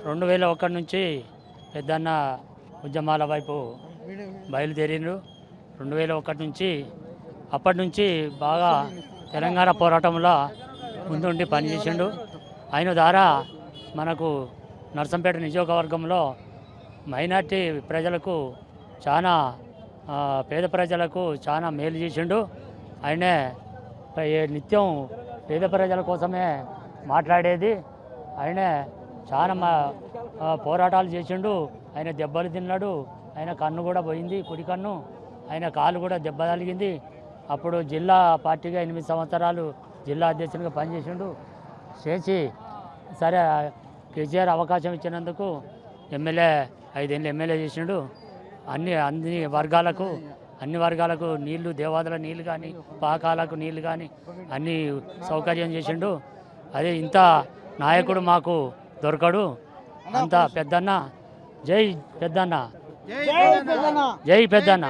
2001 నుంచి పెద్దన్న ఉద్యమాల వైపు బయలుదేరిండ్రు. 2001 నుంచి అప్పటి నుంచి బాగా తెలంగాణ పోరాటంలో ముందుండి పనిచేసిండు. ఆయన ద్వారా మనకు నర్సంపేట నియోజకవర్గంలో మైనార్టీ ప్రజలకు చాలా పేద ప్రజలకు చాలా మేలు చేసిండు. ఆయనే నిత్యం పేద ప్రజల కోసమే మాట్లాడేది. ఆయనే చాలా పోరాటాలు చేసిండు. ఆయన దెబ్బలు తిన్నాడు. ఆయన కన్ను కూడా పోయింది, కుడి కన్ను. ఆయన కాలు కూడా దెబ్బ తగిలింది. అప్పుడు జిల్లా పార్టీగా 8 సంవత్సరాలు జిల్లా అధ్యక్షునిగా పనిచేసిండు. చేసి సరే కేసీఆర్ అవకాశం ఇచ్చినందుకు ఎమ్మెల్యే 5 ఏళ్ళు ఎమ్మెల్యే చేసిండు. అన్ని వర్గాలకు నీళ్లు, దేవాదుల నీళ్లు కానీ, పాకాలకు నీళ్లు కానీ అన్ని సౌకర్యం చేసిండు. అదే ఇంత నాయకుడు మాకు దొరకడు. అంత పెద్దన్న. జై పెద్దన్న, జై పెద్దన్న.